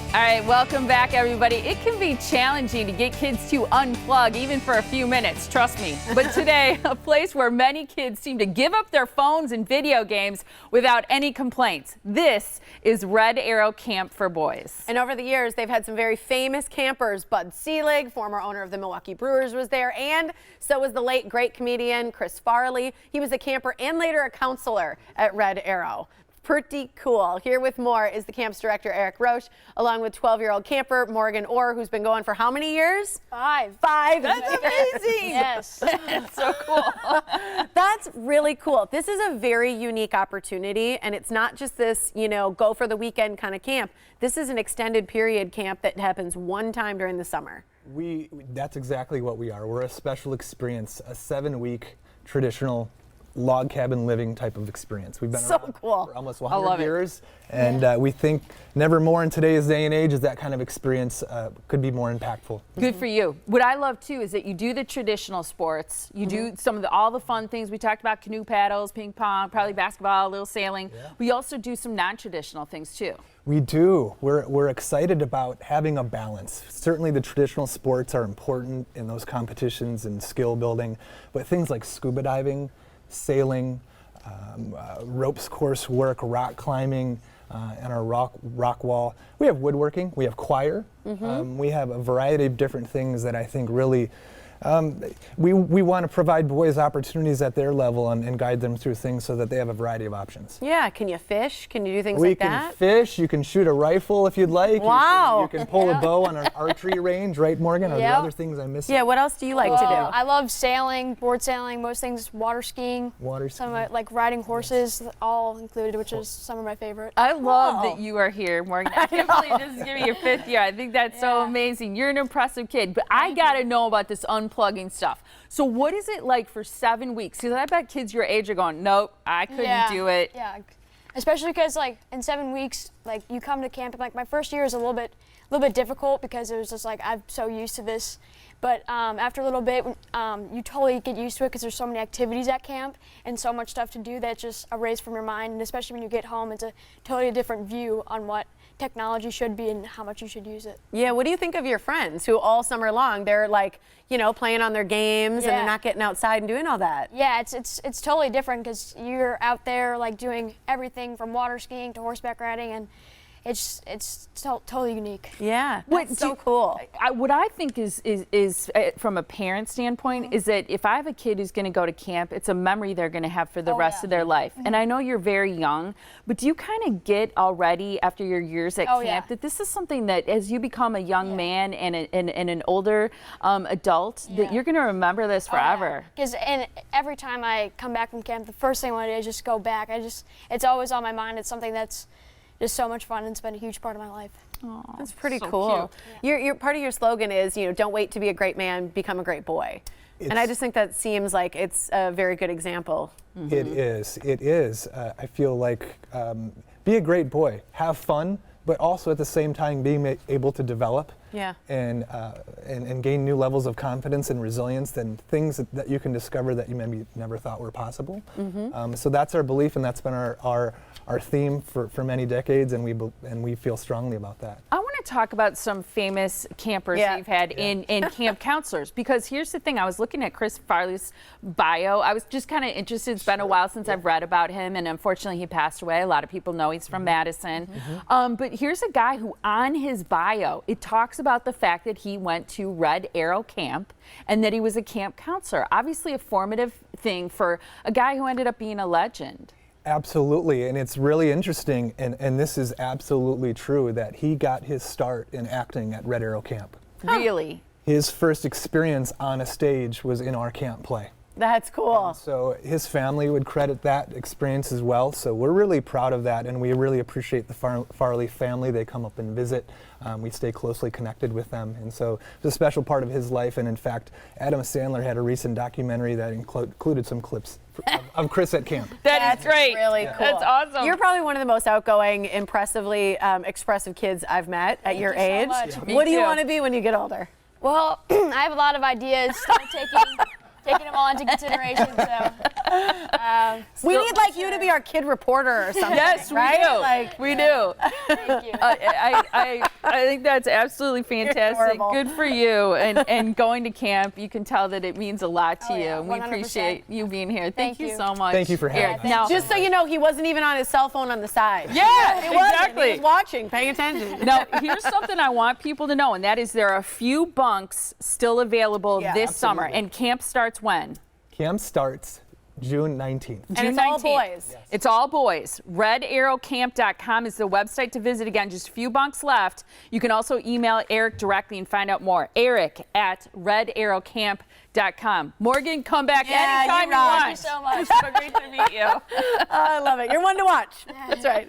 All right, welcome back, everybody. It can be challenging to get kids to unplug, even for a few minutes, trust me. But today, a place where many kids seem to give up their phones and video games without any complaints. This is Red Arrow Camp for Boys. And over the years, they've had some very famous campers. Bud Selig, former owner of the Milwaukee Brewers, was there, and so was the late great comedian Chris Farley. He was a camper and later a counselor at Red Arrow. Pretty cool. Here with more is the camp's director, Eric Roche, along with 12-year-old camper Morgan Orr, who's been going for how many years? 5. That's amazing. Yes. It's so cool. That's really cool. This is a very unique opportunity, and it's not just this, go for the weekend kind of camp. This is an extended period camp that happens one time during the summer. That's exactly what we are. We're a special experience, a 7-week traditional log cabin living type of experience. We've been around for almost 100 years, and we think never more in today's day and age is that kind of experience could be more impactful. Good for you. What I love too is that you do the traditional sports, you do some of all the fun things. We talked about canoe paddles, ping pong, probably basketball, a little sailing. Yeah. We also do some non-traditional things too. We do. We're excited about having a balance. Certainly the traditional sports are important in those competitions and skill building, but things like scuba diving, sailing, ropes course work, rock climbing, and our rock wall. We have woodworking, we have choir, we have a variety of different things that I think really we want to provide boys opportunities at their level and guide them through things so that they have a variety of options. Yeah, can you fish? Can you do things like that? We can fish, you can shoot a rifle if you'd like. Wow. You can pull a bow on an archery range, right, Morgan? Are there other things I'm missing? Yeah, what else do you like to do? I love sailing, board sailing, most things, water skiing. Some of like riding horses, all included, which is some of my favorite. I love that you are here, Morgan. I can't believe this is giving you your 5th year. I think that's so amazing. You're an impressive kid, but I got to know about this unplugging stuff. So what is it like for 7 weeks? Because I bet kids your age are going, nope, I couldn't do it. Yeah, especially because like in 7 weeks, like you come to camp, and like my first year is a little bit difficult because it was just like I'm so used to this. But after a little bit, you totally get used to it because there's so many activities at camp and so much stuff to do that just erase from your mind. And especially when you get home, it's a totally different view on what technology should be and how much you should use it. Yeah, what do you think of your friends who all summer long, they're like, playing on their games and they're not getting outside and doing all that? Yeah, it's totally different because you're out there like doing everything from water skiing to horseback riding, and it's totally unique. Yeah, that's so cool. What I think is from a parent standpoint is that if I have a kid who's going to go to camp, it's a memory they're going to have for the rest of their life. And I know you're very young, but do you kind of get already after your years at camp that this is something that as you become a young man and an older adult, that you're going to remember this forever? Because every time I come back from camp, the first thing I want to do is just go back. It's always on my mind. It's something that's just so much fun and it's been a huge part of my life. Aww, that's pretty cool. Your part of your slogan is, don't wait to be a great man, become a great boy. And I just think that seems like it's a very good example. It is. I feel like be a great boy, have fun, but also at the same time being able to develop and gain new levels of confidence and resilience and things that you can discover that you maybe never thought were possible. So that's our belief, and that's been our theme for many decades, and we feel strongly about that. I want to talk about some famous campers you've had in camp counselors, because here's the thing. I was looking at Chris Farley's bio. I was just kind of interested. It's been a while since I've read about him, and unfortunately he passed away. A lot of people know he's from Madison. But here's a guy who on his bio, it talks about the fact that he went to Red Arrow Camp and that he was a camp counselor. Obviously a formative thing for a guy who ended up being a legend. Absolutely, and it's really interesting, and this is absolutely true, that he got his start in acting at Red Arrow Camp. Really? His first experience on a stage was in our camp play. That's cool. And so his family would credit that experience as well, so we're really proud of that, and we really appreciate the Farley family. They come up and visit. We stay closely connected with them, and so it's a special part of his life. And in fact, Adam Sandler had a recent documentary that included some clips of Chris at camp. That's great. Really cool. That's awesome. You're probably one of the most outgoing, impressively expressive kids I've met at your age. So much. What do you want to be when you get older? Well, I have a lot of ideas. taking them all into consideration. So We need like you to be our kid reporter or something. Yes, right? we do. Like, We do. thank you. I think that's absolutely fantastic. adorable. Good for you. And going to camp, you can tell that it means a lot to Oh, you. yeah, We 100%. appreciate you being here. Thank you you. so much. Thank you for having us. Now, just so you know, he wasn't even on his cell phone on the side. yeah, He wasn't. exactly. He was watching, paying attention. Now, here's something I want people to know, and that is there are a few bunks still available Yeah, this summer, absolutely. and camp starts when? Camp starts June 19th. And June it's all 19th. boys. It's all boys. RedArrowCamp.com is the website to visit. Again, just a few bunks left. You can also email Eric directly and find out more. Eric at RedArrowCamp.com. Morgan, come back Yeah, you anytime you rock. want. Thank you so much. It's so great to meet you. I love it. You're one to watch. That's right.